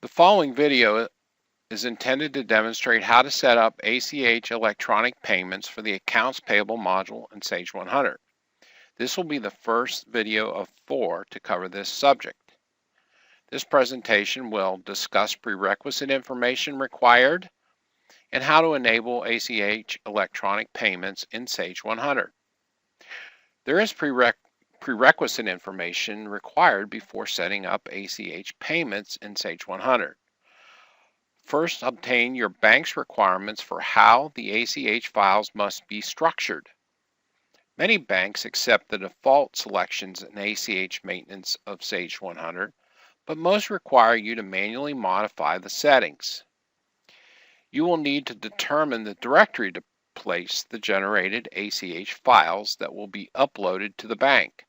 The following video is intended to demonstrate how to set up ACH electronic payments for the Accounts Payable module in Sage 100. This will be the first video of 4 to cover this subject. This presentation will discuss prerequisite information required and how to enable ACH electronic payments in Sage 100. There is prerequisite information required before setting up ACH payments in Sage 100. First, obtain your bank's requirements for how the ACH files must be structured. Many banks accept the default selections in ACH maintenance of Sage 100, but most require you to manually modify the settings. You will need to determine the directory to place the generated ACH files that will be uploaded to the bank.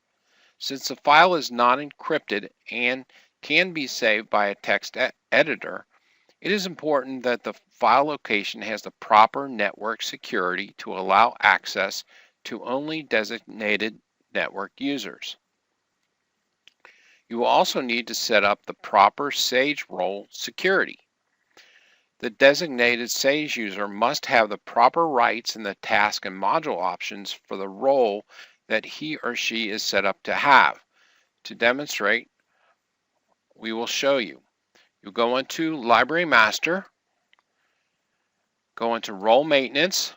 Since the file is not encrypted and can be saved by a text editor, it is important that the file location has the proper network security to allow access to only designated network users. You will also need to set up the proper Sage role security. The designated Sage user must have the proper rights in the task and module options for the role that he or she is set up to have. To demonstrate, we will show you. You'll go into Library Master, go into Role Maintenance,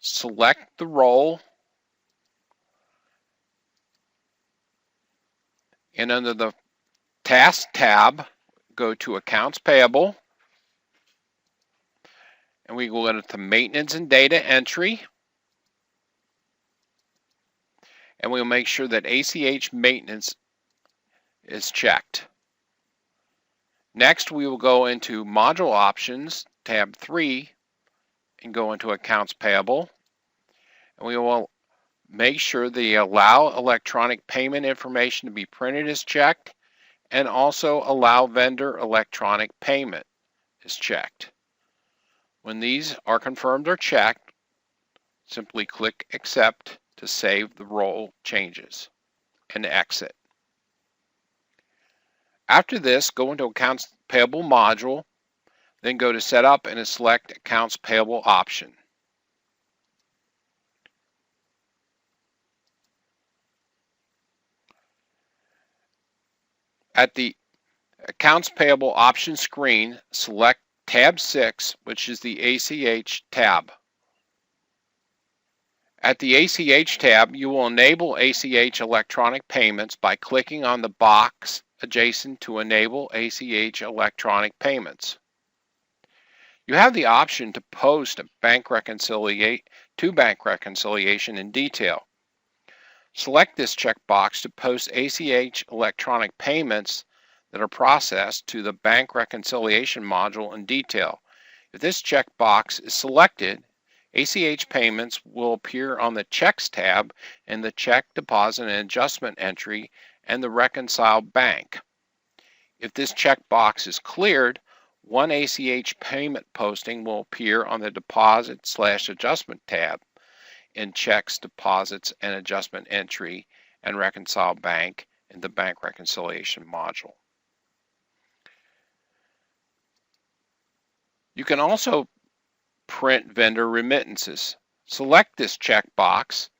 select the role, and under the Task tab, go to Accounts Payable, and we go into Maintenance and Data Entry, and we'll make sure that ACH Maintenance is checked. Next, we will go into Module Options, tab 3, and go into Accounts Payable. And we will make sure the Allow Electronic Payment Information to be printed is checked, and also Allow Vendor Electronic Payment is checked. When these are confirmed or checked, simply click Accept to save the role changes and exit. After this, go into Accounts Payable module, then go to Setup and select Accounts Payable option. At the Accounts Payable option screen, select tab 6, which is the ACH tab. At the ACH tab, you will enable ACH electronic payments by clicking on the box adjacent to Enable ACH electronic payments. You have the option to post a bank reconciliation in detail. Select this checkbox to post ACH electronic payments that are processed to the bank reconciliation module in detail. If this checkbox is selected, ACH payments will appear on the Checks tab in the Check, Deposit, and Adjustment entry and the Reconcile Bank. If this checkbox is cleared, one ACH payment posting will appear on the Deposit/Adjustment tab in Checks, Deposits, and Adjustment entry and Reconcile Bank in the Bank Reconciliation module. You can also print vendor remittances. Select this checkbox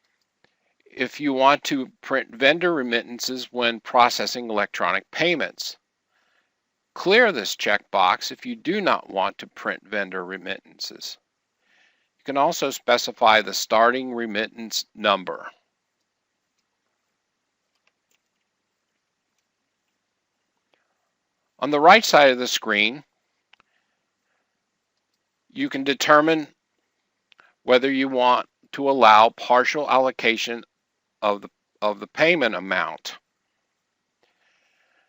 if you want to print vendor remittances when processing electronic payments. Clear this checkbox if you do not want to print vendor remittances. You can also specify the starting remittance number. On the right side of the screen, you can determine whether you want to allow partial allocation of the payment amount.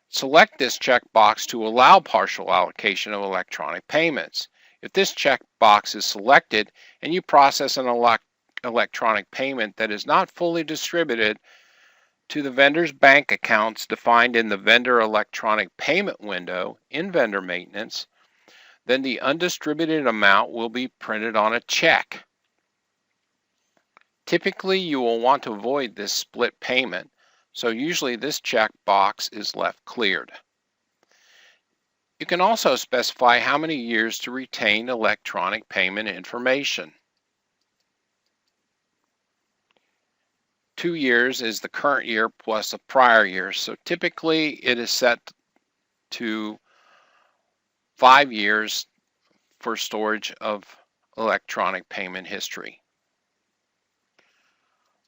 Select this checkbox to allow partial allocation of electronic payments. If this checkbox is selected and you process an electronic payment that is not fully distributed to the vendor's bank accounts defined in the Vendor Electronic Payment window in Vendor Maintenance, then the undistributed amount will be printed on a check. Typically, you will want to avoid this split payment, so usually this checkbox is left cleared. You can also specify how many years to retain electronic payment information. 2 years is the current year plus a prior year, so typically it is set to 5 years for storage of electronic payment history.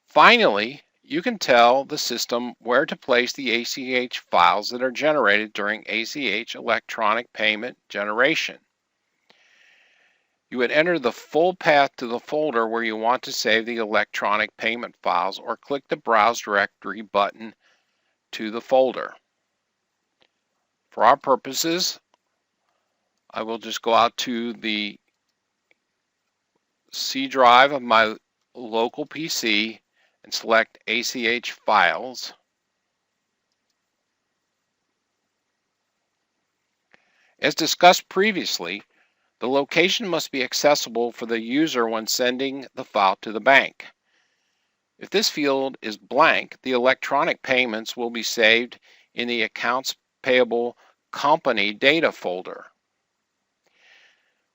Finally, you can tell the system where to place the ACH files that are generated during ACH electronic payment generation. You would enter the full path to the folder where you want to save the electronic payment files, or click the Browse Directory button to the folder. For our purposes, I will just go out to the C drive of my local PC and select ACH Files. As discussed previously, the location must be accessible for the user when sending the file to the bank. If this field is blank, the electronic payments will be saved in the Accounts Payable Company Data folder.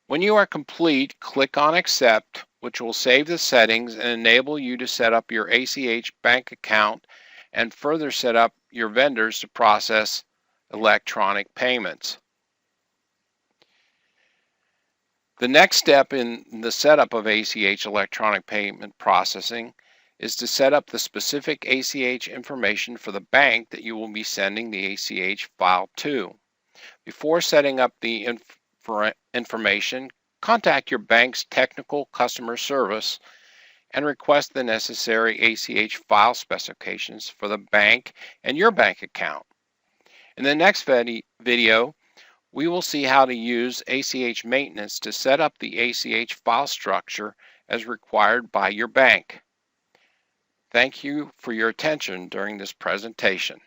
When you are complete, click on Accept, which will save the settings and enable you to set up your ACH bank account and further set up your vendors to process electronic payments. The next step in the setup of ACH electronic payment processing is to set up the specific ACH information for the bank that you will be sending the ACH file to. Before setting up the information, contact your bank's technical customer service and request the necessary ACH file specifications for the bank and your bank account. In the next video, we will see how to use ACH maintenance to set up the ACH file structure as required by your bank. Thank you for your attention during this presentation.